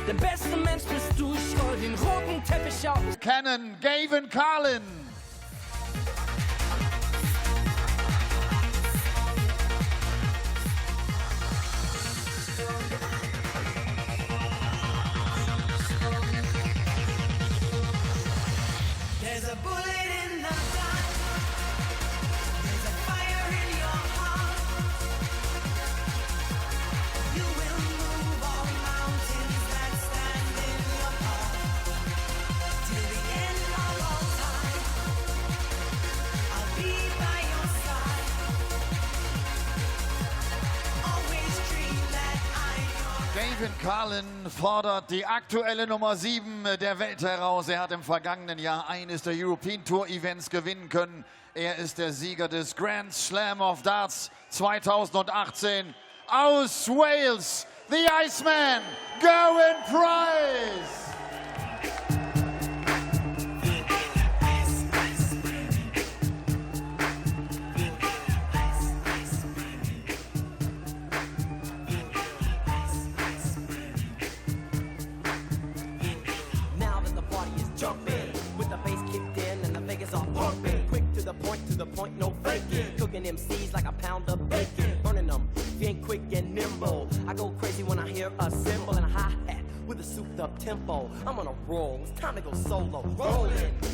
Der beste Mensch bist du, ich roll den roten Teppich auf. Cannon, Gavin Carlin. There's a bullet in the dark. There's a fire in your heart. You will move all mountains that stand in your path. Till the end of all time, I'll be by your side. Always dream that I'm your Gavin Carlin fordert die aktuelle Nummer 7 der Welt heraus. Er hat im vergangenen Jahr eines der European Tour Events gewinnen können. Er ist der Sieger des Grand Slam of Darts 2018 aus Wales. The Iceman, Gavin Prix. Now that the party is jumping, with the bass kicked in and the Vegas are pumping. Quick to the point, no faking. Cooking MCs like a pound of bacon. Burning them, being quick and nimble. I go crazy when I hear a cymbal and a hi-hat with a souped up tempo. I'm on a roll, it's time to go solo. Rolling,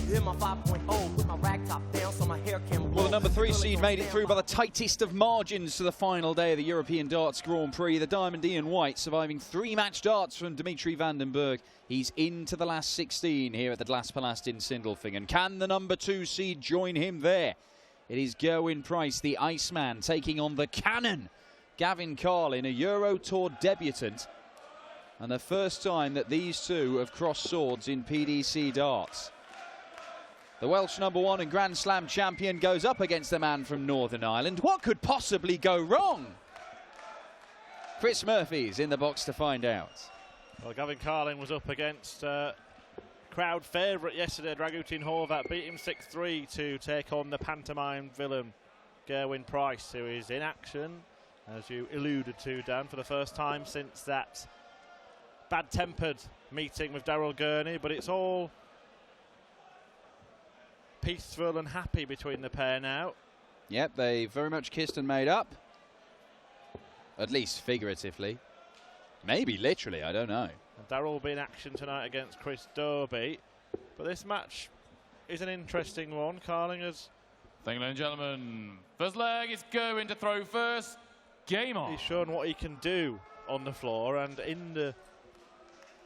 hit my 5.0, put my rag top down so my hair can roll. Well, the number 3 seed made it through by the tightest of margins to the final day of the European Darts Grand Prix. The Diamond Ian White surviving 3 match darts from Dimitri van den Berg. He's into the last 16 here at the Glaspalast in Sindelfingen. Can the number 2 seed join him there? It is Gavin Prix, the Iceman, taking on the cannon, Gavin Carlin, a Euro Tour debutant. And the first time that these two have crossed swords in PDC darts. The Welsh number 1 and Grand Slam champion goes up against the man from Northern Ireland. What could possibly go wrong? Chris Murphy's in the box to find out. Well, Gavin Carlin was up against crowd favourite yesterday, Dragutin Horvat, beat him 6-3 to take on the pantomime villain, Gavin Prix, who is in action, as you alluded to, Dan, for the first time since that bad-tempered meeting with Daryl Gurney, but it's all peaceful and happy between the pair now. Yep, they very much kissed and made up. At least figuratively. Maybe literally, I don't know. And Daryl will be in action tonight against Chris Dobey. But this match is an interesting one. Carlin has... Thank you, ladies and gentlemen. First leg is going to throw first. Game on. He's shown what he can do on the floor and in the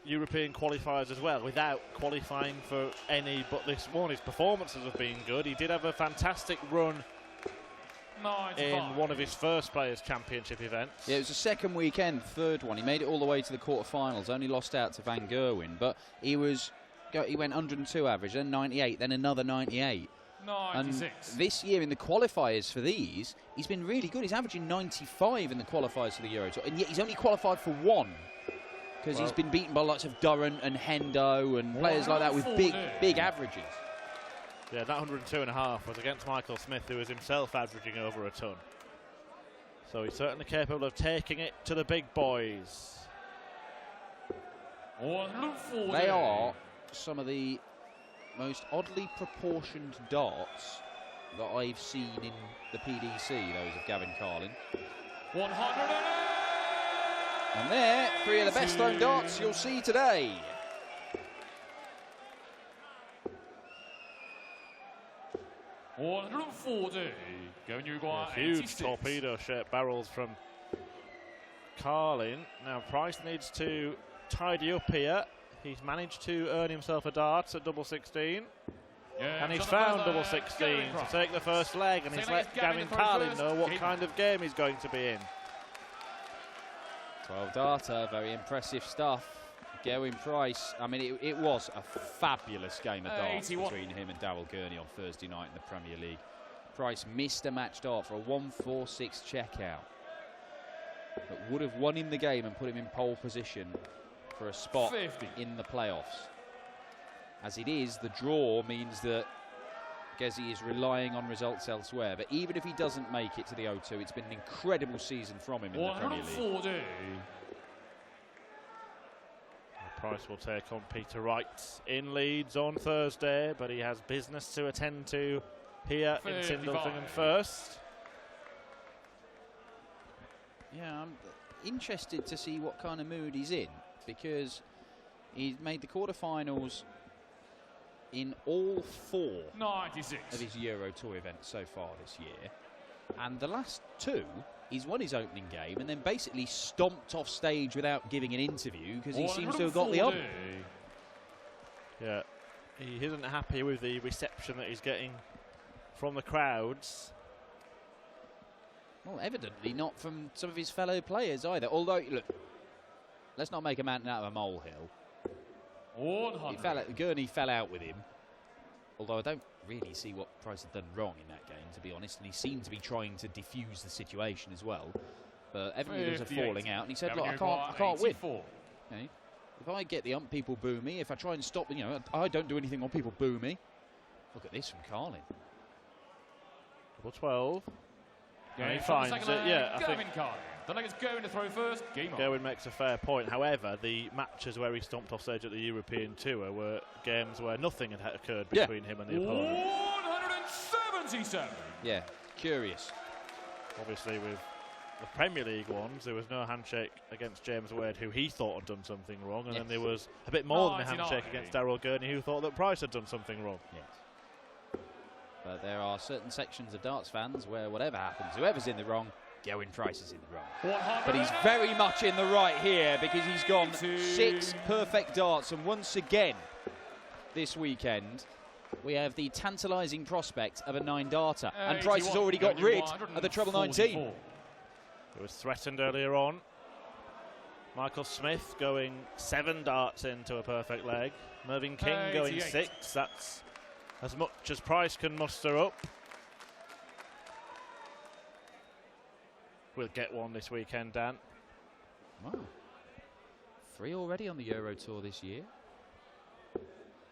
European qualifiers as well, without qualifying for any, but this one, his performances have been good. He did have a fantastic run in one of his first Players' Championship events. Yeah, it was the second weekend, third one. He made it all the way to the quarterfinals, only lost out to Van Gerwen, but he went 102 average, then 98, then another 98. 96. And this year in the qualifiers for these, he's been really good. He's averaging 95 in the qualifiers for the Euro Tour, and yet he's only qualified for 1. Because he's been beaten by lots of Durrant and Hendo and players like that with big averages. Yeah, that 102.5 was against Michael Smith, who was himself averaging over a ton. So he's certainly capable of taking it to the big boys. They are some of the most oddly proportioned darts that I've seen in the PDC, those of Gavin Carlin. 108. And they're 3 of the best thrown darts you'll see today. Huge torpedo-shaped barrels from Carlin. Now Price needs to tidy up here. He's managed to earn himself a dart at double 16. Yeah, and he's found double 16 to take the first leg, and he's let Gavin Carlin know what kind of game he's going to be in. 12 darter, very impressive stuff. Gavin Price, I mean, it was a fabulous game of darts between him and Daryl Gurney on Thursday night in the Premier League. Price missed a match dart for a 1-4-6 checkout that would have won him the game and put him in pole position for a spot 50 in the playoffs. As it is, the draw means that Gezi is relying on results elsewhere. But even if he doesn't make it to the O2, it's been an incredible season from him in the Premier League. Price will take on Peter Wright in Leeds on Thursday, but he has business to attend to here in 35. Sindlefingen first. Yeah, I'm interested to see what kind of mood he's in, because he's made the quarterfinals in all 4 96. of his Euro Tour events so far this year, and the last 2 he's won his opening game and then basically stomped off stage without giving an interview because he seems to have got the up. Yeah, he isn't happy with the reception that he's getting from the crowds. Well, evidently not from some of his fellow players either. Although, look, let's not make a mountain out of a molehill. 100. Gurney fell out with him. Although I don't really see what Price had done wrong in that game, to be honest. And he seemed to be trying to diffuse the situation as well. But evidently there was a 58. falling out. And he said, look, I Gavin can't win. 84. You know, if I get the ump, people boo me. If I try and stop, you know, I don't do anything when people boo me. Look at this from Carlin. Double 12. Yeah, he from the finds it, second leg, yeah, I Gavin think Carlin. The leg is going to throw first. Game on. Gerwin makes a fair point. However, the matches where he stomped off stage at the European Tour were games where nothing had occurred between him and the opponent. 177. Yeah, curious. Obviously, with the Premier League ones, there was no handshake against James Wade, who he thought had done something wrong, and then there was a bit more than a 99. handshake against Darryl Gurney, who thought that Price had done something wrong. Yes. But there are certain sections of darts fans where whatever happens, whoever's in the wrong, Gerwin Price is in the wrong. 100. But he's very much in the right here because he's gone 6 perfect darts, and once again this weekend we have the tantalising prospect of a 9-darter, and Price has already got rid of the treble 19. It was threatened earlier on. Michael Smith going 7 darts into a perfect leg. Mervyn King going 88. 6. That's as much as Price can muster up. We'll get one this weekend, Dan. Wow. 3 already on the Euro Tour this year.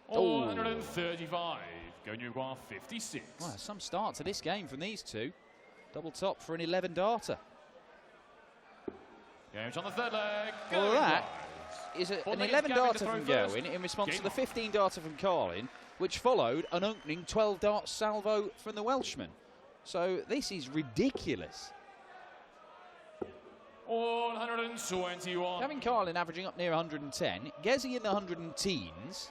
135. Going Uruguay 56. Wow, some start to this game from these two. Double top for an 11-darter. Games on the third leg. Well, Going that Price. is an Fourth leg is 11-darter Gavin from to throw first. Gerwin in response to Game the 15-darter from Carlin, which followed an opening 12-dart salvo from the Welshman. So this is ridiculous. 121. Gavin Carlin averaging up near 110. Gezi in the 110s.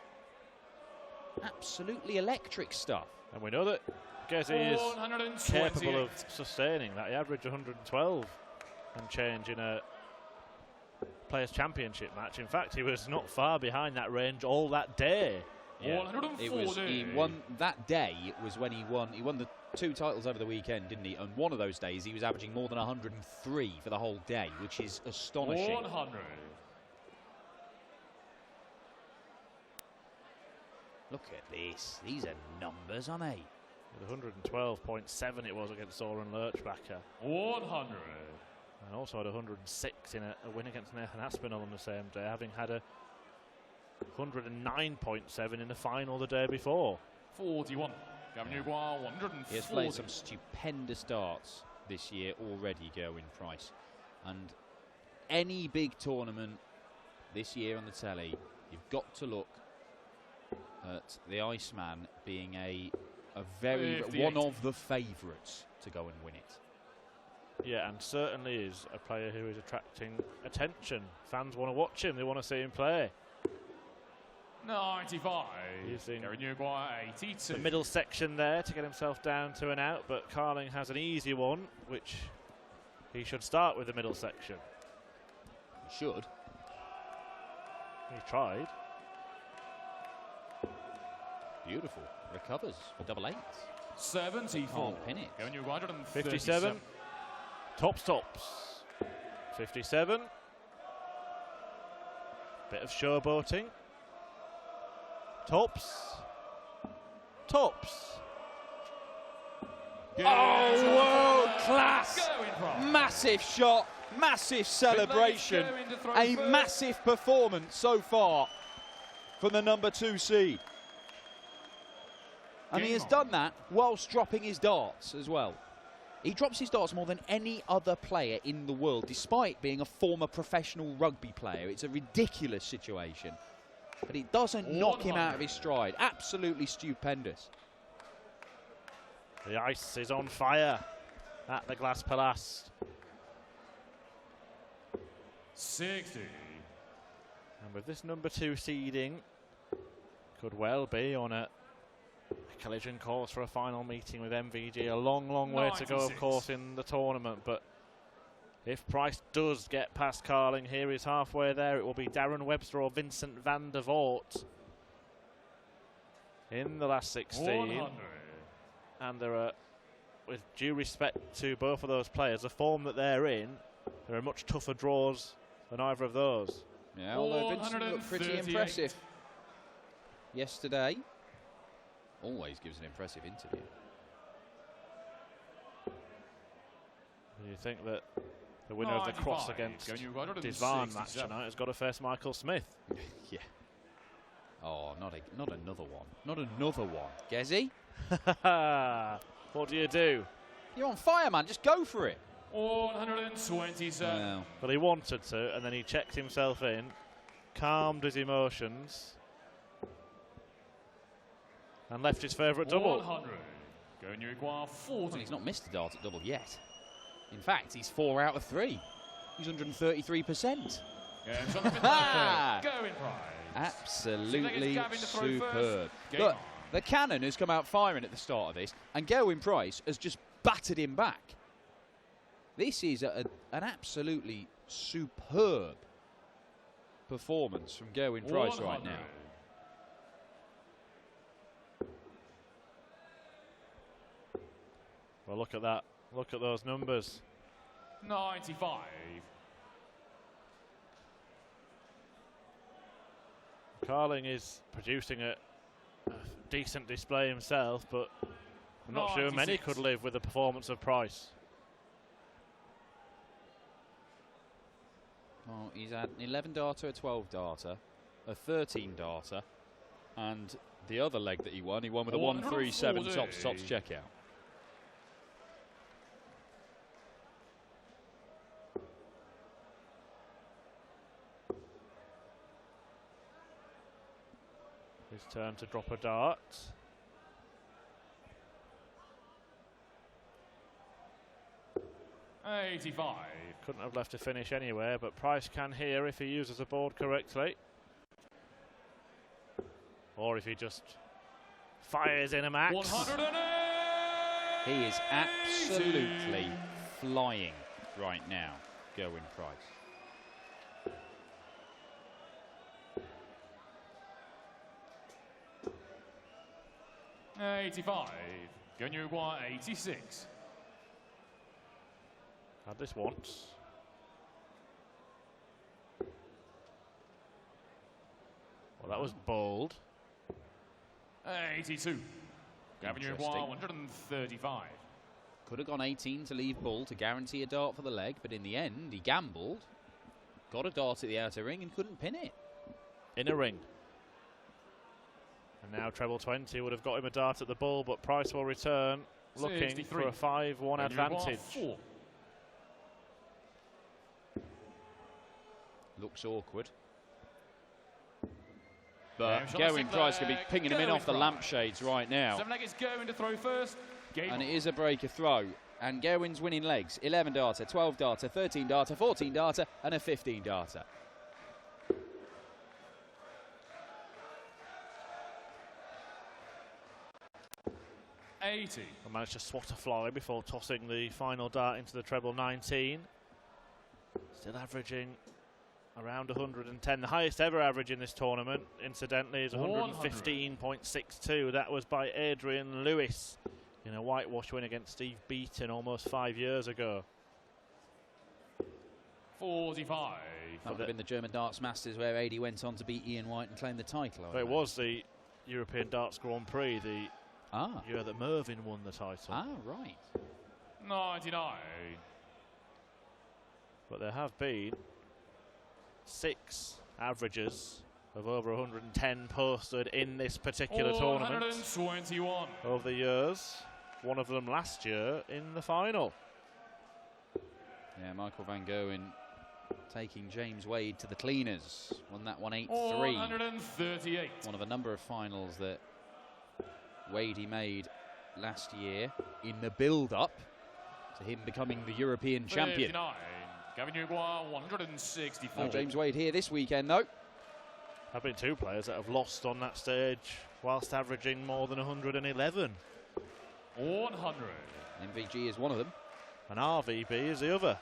Absolutely electric stuff. And we know that Gezi is 128. capable of sustaining that. He averaged 112 and change in a Players' Championship match. In fact, he was not far behind that range all that day. Yeah, 140. it was. He won that day. It was when he won. He won the 2 titles over the weekend, didn't he? And one of those days, he was averaging more than 103 for the whole day, which is astonishing. 100. Look at this. These are numbers, aren't they? With 112.7 it was against Soren Lurchbacher. 100. And also had 106 in a win against Nathan Aspinall on the same day, having had a 109.7 in the final the day before. 41. Gavin Uruguay 140. He has played some stupendous darts this year already, Gerwin Price. And any big tournament this year on the telly, you've got to look at the Iceman being a very 58. one of the favourites to go and win it. Yeah, and certainly is a player who is attracting attention. Fans want to watch him, they want to see him play. 95. Using Gavin Uruguay 82. the middle section there to get himself down to an out, but Carling has an easy one, which he should start with the middle section. He should. He tried. Beautiful. Recovers for double eights. 74. Can't pin it. Gavin Uruguay 137. 57. Tops. 57. Bit of showboating. Tops. Oh, world class! Gerwin Price. Massive shot, massive celebration, Going to throw a first. massive performance so far from the number 2 seed. And he Game has on. done that whilst dropping his darts as well. He drops his darts more than any other player in the world, despite being a former professional rugby player. It's a ridiculous situation. but it doesn't knock him out of his stride. Absolutely stupendous. The ice is on fire at the Glass Palace. 60. And with this number 2 seeding, could well be on a collision course for a final meeting with MVG. A long, long way to go, of 96. course, in the tournament. But if Price does get past Carlin, here he's halfway there. It will be Darren Webster or Vincent van der Voort in the last 16. 100. And there are, with due respect to both of those players, the form that they're in, there are much tougher draws than either of those. Yeah, although Vincent looked pretty 138. impressive yesterday. Always gives an impressive interview. You think that the winner of the cross 95, against going to Disvan match 167. tonight has got to face Michael Smith? Yeah. Oh, not another one. Not another one. Gezi, What do you do? you're on fire, man. Just go for it. 127. Well, Well, he wanted to, and then he checked himself in, calmed his emotions, and left his favourite double. 100. Going to require 40. well, he's not missed a dart at double yet. In fact, he's 4 out of 3. He's 133%. Yeah, Jonathan Duckworth, going Price. Absolutely Gavin to throw superb. first. Game Look, on. the cannon has come out firing at the start of this, and Gerwin Price has just battered him back. This is an absolutely superb performance from Gerwin Price right 100. now. Well, look at that. Look at those numbers. 95. Carling is producing a decent display himself, but I'm not sure many 96. could live with the performance of Price. Well, he's had an 11 darter, a 12 darter, a 13 darter, and the other leg that he won with a 137 tops 140. checkout. His turn to drop a dart. $85. Couldn't have left a finish anywhere, but Price can here if he uses the board correctly. Or if he just fires in a max. 108. He is absolutely flying right now, Gerwin Price. $85. Going to require 86. Had this once. Well, that was bold. 82. Gavin Interesting. require 135. Could have gone 18 to leave bull to guarantee a dart for the leg, but in the end he gambled, got a dart at the outer ring and couldn't pin it. In a ring. And now treble 20 would have got him a dart at the bull, but Price will return looking 63. for a 5-1 Going to require advantage. 4. Looks awkward. Yeah, But shot Gerwin six Price could be leg, pinging him in Gerwin off the Price. lampshades right now. 7 leg is going to throw first. Game And on. it is a breaker throw. And Gerwin's winning legs. 11 darter, 12 darter, 13 darter, 14 darter, and a 15 darter. I managed to swat a fly before tossing the final dart into the treble 19. Still averaging around 110. The highest ever average in this tournament, incidentally, is 115.62. That was by Adrian Lewis in a whitewash win against Steve Beaton almost 5 years ago. 45. That would have been the German Darts Masters where AD went on to beat Ian White and claim the title. I But it imagine. was the European Darts Grand Prix, the year that Mervyn won the title. Right. 99. But there have been 6 averages of over 110 posted in this particular tournament 121. over the years. One of them last year in the final. Yeah, Michael van Gerwen taking James Wade to the cleaners. Won that one 8-3. 138. One of a number of finals that Wadey made last year in the build-up to him becoming the European champion. 59. Gavin Uguay, 164. Now James Wade here this weekend, though. There have been two players that have lost on that stage whilst averaging more than 111. 100. MVG is one of them. And RVB is the other.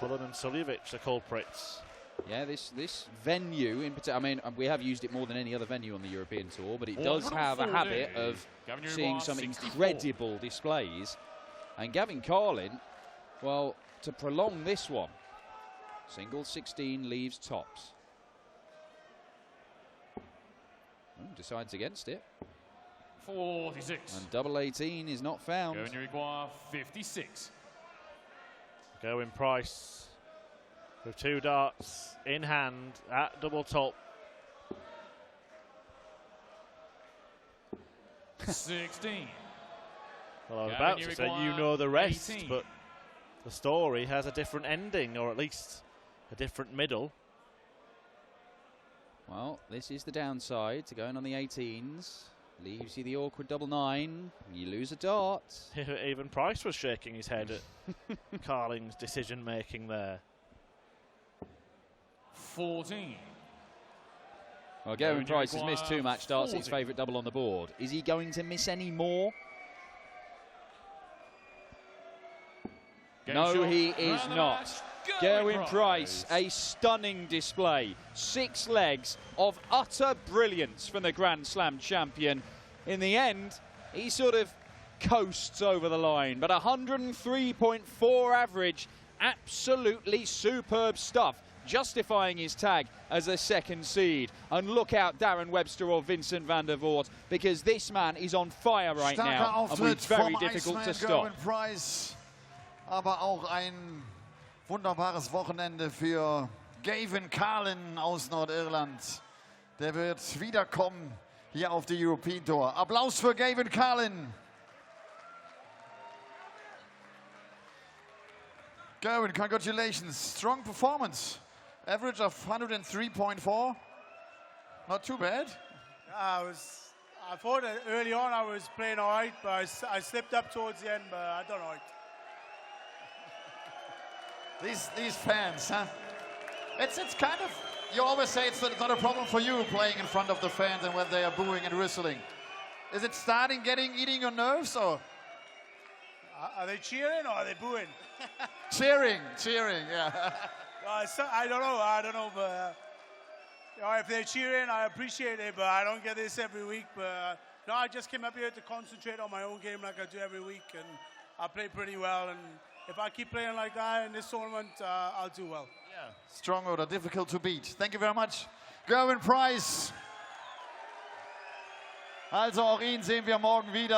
Cullen and Suljevic, the culprits. Yeah, this venue in particular, I mean, we have used it more than any other venue on the European Tour, but it does have a habit of Gavin seeing Uguay, some 64. incredible displays. And Gavin Carlin, well, to prolong this one, single 16 leaves tops. Decides against it. 46. And double 18 is not found. Gavin Uguay, 56. Gerwyn Price with 2 darts in hand at double top. 16. Well, I was Gavin about to say you Uguay, know the rest, 18. but the story has a different ending, or at least a different middle. Well, this is the downside to going on the 18s. Leaves you the awkward double 9. You lose a dart. Even Price was shaking his head at Carling's decision making there. 14. Well, Gavin Gavin Price has missed Uguay, 2 match darts, his 40. favourite double on the board. Is he going to miss any more? Game No, shot. he is Man of the not. match, Gerwyn Price, a stunning display. 6 legs of utter brilliance from the Grand Slam champion. In the end, he sort of coasts over the line, but 103.4 average, absolutely superb stuff, justifying his tag as a second seed. And look out Darren Webster or Vincent van der Voort, because this man is on fire right Starker now and Auftritt it's very vom difficult to Iceman stop. Gerwyn Price, aber auch ein wunderbares Wochenende für Gavin Carlin aus Nordirland. Der wird wiederkommen hier auf die European Tour. Applaus für Gavin Carlin. Gerwyn, congratulations. Strong performance. Average of 103.4. Not too bad. I thought that early on I was playing all right, but I slipped up towards the end, but I don't know. These fans, huh? It's kind of, you always say it's not a problem for you playing in front of the fans and when they are booing and whistling. Is it eating your nerves, or? Are they cheering or are they booing? Cheering, yeah. I don't know, but if they're cheering, I appreciate it, but I don't get this every week. But no, I just came up here to concentrate on my own game like I do every week, and I play pretty well. And if I keep playing like that in this tournament, I'll do well. Yeah. Strong order, difficult to beat. Thank you very much. Gerwyn Price. Also auch ihn sehen wir morgen wieder.